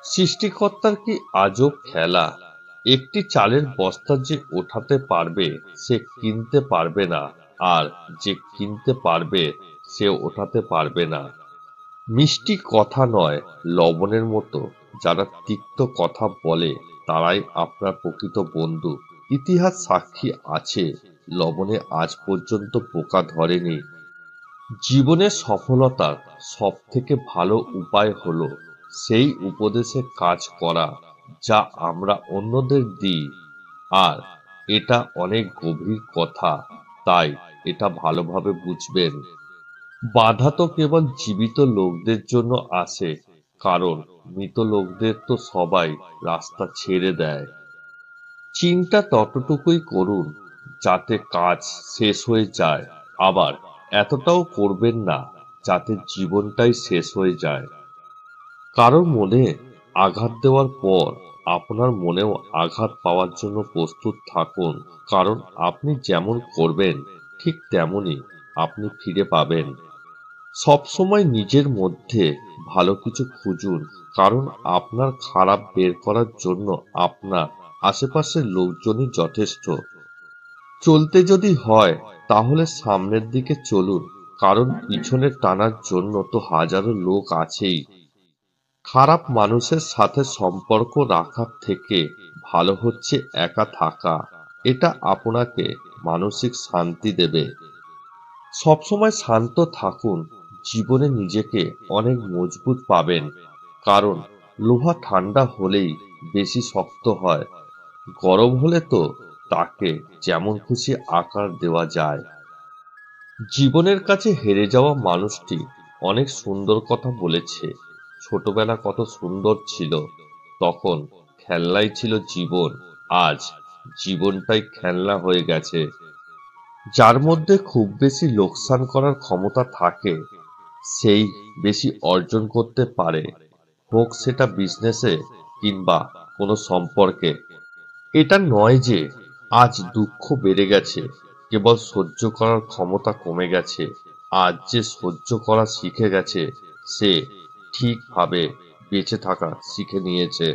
সৃষ্টিকর্তার কি আজব খেলা! একটি চালের বস্তা যে ওঠাতে পারবে সে কিনতে পারবে না, আর যে কিনতে পারবে সে ওঠাতে পারবে না। মিষ্টি কথা নয়, লবণের মতো। যারা তিক্ত কথা বলে তারাই আপনার প্রকৃত বন্ধু। ইতিহাস সাক্ষী আছে, লবণে আজ পর্যন্ত পোকা ধরেনি। জীবনে সফলতার সবথেকে ভালো উপায় হলো সেই উপদেশে কাজ করা যা আমরা অন্যদের দিই। আর এটা অনেক গভীর কথা, তাই এটা ভালোভাবে বুঝবেন। বাধা তো কেবল জীবিত লোকদের জন্য আসে, কারণ মৃত লোকদের তো সবাই রাস্তা ছেড়ে দেয়। চিন্তা ততটুকুই করুন যাতে কাজ শেষ হয়ে যায়, আবার এতটাও করবেন না যাতে জীবনটাই শেষ হয়ে যায়। কারোর মনে আঘাত দেওয়ার পর আপনার মনেও আঘাত পাওয়ার জন্য প্রস্তুত থাকুন, কারণ আপনি যেমন করবেন ঠিক তেমনই আপনি ফিরে পাবেন। সবসময় নিজের মধ্যে ভালো কিছু খুঁজুন, কারণ আপনার খারাপ বের করার জন্য আপনার আশেপাশের লোকজনই যথেষ্ট। চলতে যদি হয় তাহলে সামনের দিকে চলুন, কারণ পিছনে টানার জন্য তো হাজারো লোক আছেই। খারাপ মানুষের সাথে সম্পর্ক রাখার থেকে ভালো হচ্ছে একা থাকা। এটা আপনাকে মানসিক শান্তি দেবে। সবসময় শান্ত থাকুন, জীবনে নিজেকে অনেক মজবুত পাবেন, কারণ লোহা ঠান্ডা হলেই বেশি শক্ত হয়, গরম হলে তো তাকে যেমন খুশি আকার দেওয়া যায়। জীবনের কাছে হেরে যাওয়া মানুষটি অনেক সুন্দর কথা বলেছে। ছোটবেলা কত সুন্দর ছিল, তখন খেলনাই ছিল জীবন। আজ জীবনটাই খেলনা হয়ে গেছে। যার মধ্যে খুব বেশি লোকসান করার ক্ষমতা থাকে সেই বেশি অর্জন করতে পারে, হোক সেটা বিজনেসে কিংবা কোনো সম্পর্কে। এটা নয় যে আজ দুঃখ বেড়ে গেছে, কেবল সহ্য করার ক্ষমতা কমে গেছে। আজ যে সহ্য করা শিখে গেছে সে ঠিকভাবে বেঁচে থাকা শিখে নিয়েছে।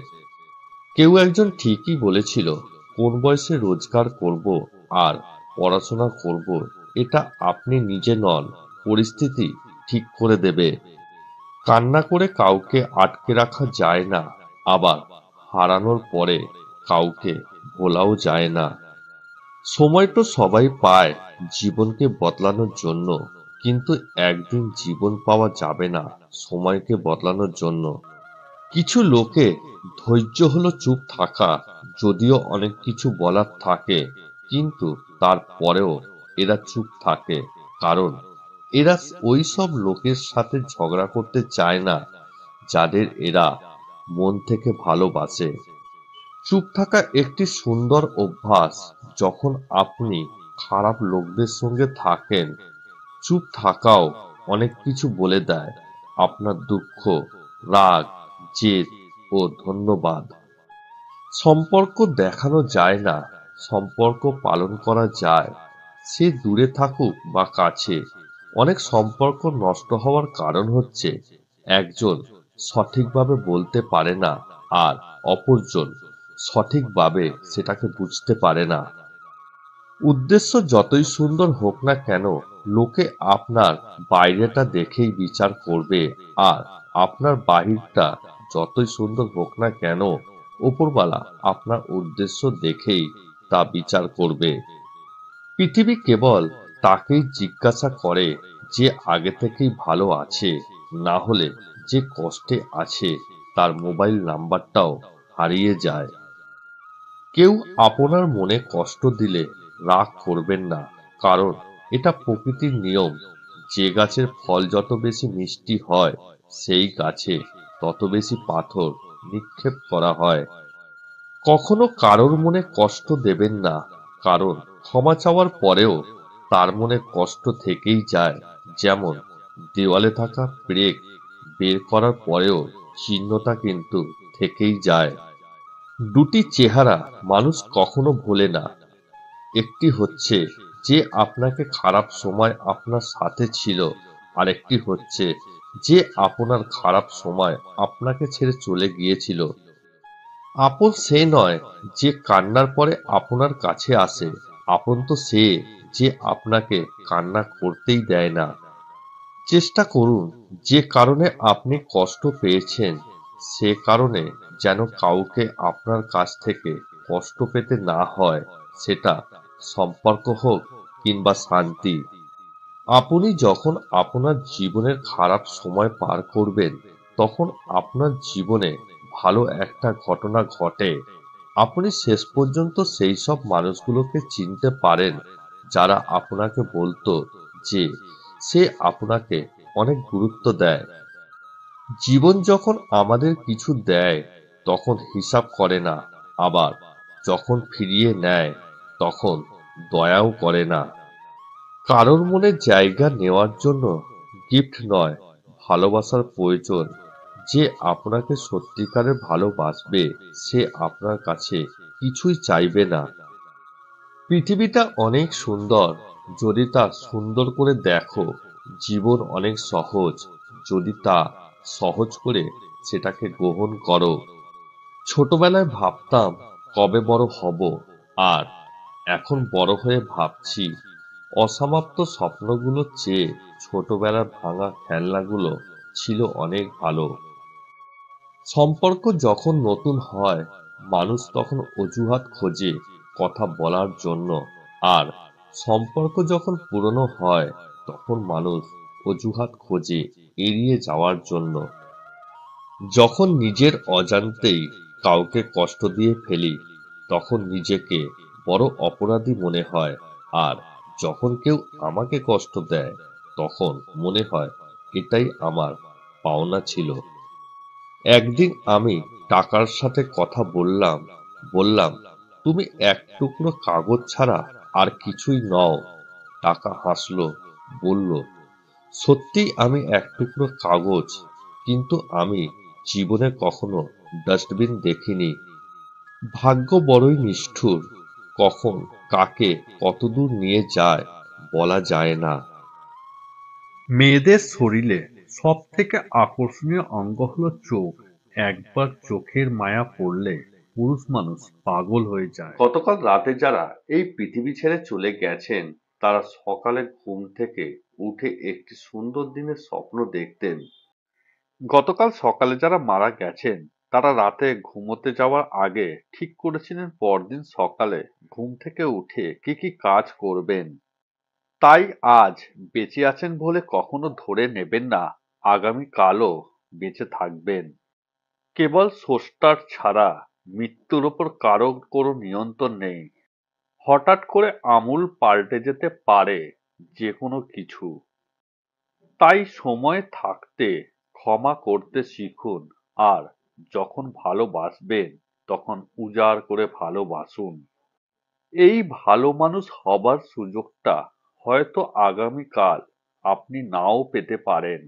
কেউ একজন ঠিকই বলেছিল, কোন বয়সে রোজগার করব আর পড়াশোনা করব এটা আপনি নিজে নন, পরিস্থিতি ঠিক করে দেবে। কান্না করে কাউকে আটকে রাখা যায় না, আবার হারানোর পরে কাউকে ভোলাও যায় না। সময় তো সবাই পায় জীবনকে বদলানোর জন্য, কিন্তু একদিন জীবন পাওয়া যাবে না সময়কে বদলানোর জন্য। কিছু লোকে ধৈর্য হলো চুপ থাকা, যদিও অনেক কিছু বলার থাকে, কিন্তু তারপরেও এরা চুপ থাকে, কারণ এরা ওই সব লোকের সাথে ঝগড়া করতে চায় না যাদের এরা মন থেকে ভালোবাসে। চুপ থাকা একটি সুন্দর অভ্যাস। যখন আপনি খারাপ লোকদের সঙ্গে থাকেন, চুপ থাকাও অনেক কিছু বলে দেয়। আপনার দুঃখ, রাগ, জেদ ও ধন্যবাদ। সম্পর্ক দেখানো যায় না, সম্পর্ক পালন করা যায়। সে দূরে থাকুক বা কাছে। অনেক সম্পর্ক নষ্ট হওয়ার কারণ হচ্ছে একজন সঠিকভাবে বলতে পারে না, আর অপরজন সঠিকভাবে সেটাকে বুঝতে পারে না। উদ্দেশ্য যতই সুন্দর হোক না কেন, লোকে আপনার বাইরেটা দেখেই বিচার করবে, আর আপনার বাহিরটা যতই সুন্দর হোক না কেন, উপরওয়ালা আপনার উদ্দেশ্য দেখেই তা বিচার করবে। পৃথিবী কেবল তাকেই জিজ্ঞাসা করে যে আগে থেকেই ভালো আছে, না হলে যে কষ্টে আছে তার মোবাইল নাম্বারটাও হারিয়ে যায়। কেউ আপনার মনে কষ্ট দিলে রাগ করবেন না, কারণ এটা প্রকৃতির নিয়ম। যে গাছের ফল যত বেশি মিষ্টি হয় সেই গাছে তত বেশি পাথর নিক্ষেপ করা হয়। কখনো কারোর মনে কষ্ট দেবেন না, কারণ ক্ষমা চাওয়ার পরেও তার মনে কষ্ট থেকেই যায়। যেমন দেওয়ালে থাকা ব্রেক বের করার পরেও চিহ্নটা কিন্তু থেকেই যায়। দুটি চেহারা মানুষ কখনো ভোলে না। একটি হচ্ছে যে আপনাকে খারাপ সময় আপনার সাথে ছিল, আরেকটি হচ্ছে যে আপনার খারাপ সময় আপনাকে ছেড়ে চলে গিয়েছিল। আপন সে নয় যে কান্নার পরে আপনার কাছে আসে, আপন তো সে যে আপনাকে কান্না করতেই দেয় না। চেষ্টা করুন যে কারণে আপনি কষ্ট পেয়েছেন সে কারণে যেন কাউকে আপনার কাছ থেকে কষ্ট পেতে না হয়, সেটা সম্পর্ক হোক কিংবা শান্তি। আপনি যখন আপনার জীবনের খারাপ সময় পার করবেন তখন আপনার জীবনে ভালো একটা ঘটনা ঘটে। আপনি শেষ পর্যন্ত সেই সব মানুষগুলোকে চিনতে পারেন যারা আপনাকে বলতো যে সে আপনাকে অনেক গুরুত্ব দেয়। জীবন যখন আমাদের কিছু দেয় তখন হিসাব করে না, আবার যখন ফিরিয়ে নেয় তখন দয়াও করে না। কারোর মনে জায়গা নেওয়ার জন্য গিফট নয়, ভালোবাসার প্রয়োজন। যে আপনাকে সত্যিকারের ভালোবাসবে সে আপনার কাছে কিছুই চাইবে না। পৃথিবীটা অনেক সুন্দর যদি তা সুন্দর করে দেখো। জীবন অনেক সহজ যদি তা সহজ করে সেটাকে গ্রহণ করো। ছোটবেলায় ভাবতাম কবে বড় হব, আর এখন বড় হয়ে ভাবছি অসমাপ্ত স্বপ্নগুলোর চেয়ে ছোটবেলার ভাঙা খেলনাগুলো ছিল অনেক ভালো। সম্পর্ক যখন নতুন হয় মানুষ তখন অজুহাত খোঁজে কথা বলার জন্য, আর সম্পর্ক যখন পুরনো হয় তখন মানুষ অজুহাত খোঁজে এড়িয়ে যাওয়ার জন্য। যখন নিজের অজান্তেই কাউকে কষ্ট দিয়ে ফেলি তখন নিজেকে বড় অপরাধী মনে হয়, আর যখন কেউ আমাকে কষ্ট দেয় তখন মনে হয় এটাই আমার পাওনা ছিল। একদিন আমি টাকার সাথে কথা বললাম, বললাম তুমি এক টুকরো কাগজ ছাড়া আর কিছুই নও। টাকা হাসলো, বলল সত্যিই আমি এক টুকরো কাগজ, কিন্তু আমি জীবনে কখনো ডাস্টবিন দেখিনি। ভাগ্য বড়ই নিষ্ঠুর, কখন কাকে কতদূর নিয়ে যায় বলা যায় না। মেয়েদের শরীরে সব থেকে আকর্ষণীয় অঙ্গ হলো চোখ। একবার চোখের মায়া পড়লে পুরুষ মানুষ পাগল হয়ে যায়। গতকাল রাতে যারা এই পৃথিবী ছেড়ে চলে গেছেন তারা সকালে ঘুম থেকে উঠে একটি সুন্দর দিনের স্বপ্ন দেখতেন। গতকাল সকালে যারা মারা গেছেন তারা রাতে ঘুমোতে যাওয়ার আগে ঠিক করেছিলেন পরদিন সকালে ঘুম থেকে উঠে কি কি কাজ করবেন। তাই আজ বেঁচে আছেন বলে কখনো ধরে নেবেন না আগামীকালও বেঁচে থাকবেন। কেবল স্রষ্টার ছাড়া মৃত্যুর ওপর কারো কোনো নিয়ন্ত্রণ নেই। হঠাৎ করে আমূল পাল্টে যেতে পারে যে কোনো কিছু। তাই সময় থাকতে ক্ষমা করতে শিখুন, আর যখন ভালোবাসবেন তখন উজাড় করে ভালোবাসুন। এই ভালো মানুষ হবার সুযোগটা হয়তো আগামীকাল আপনি নাও পেতে পারেন।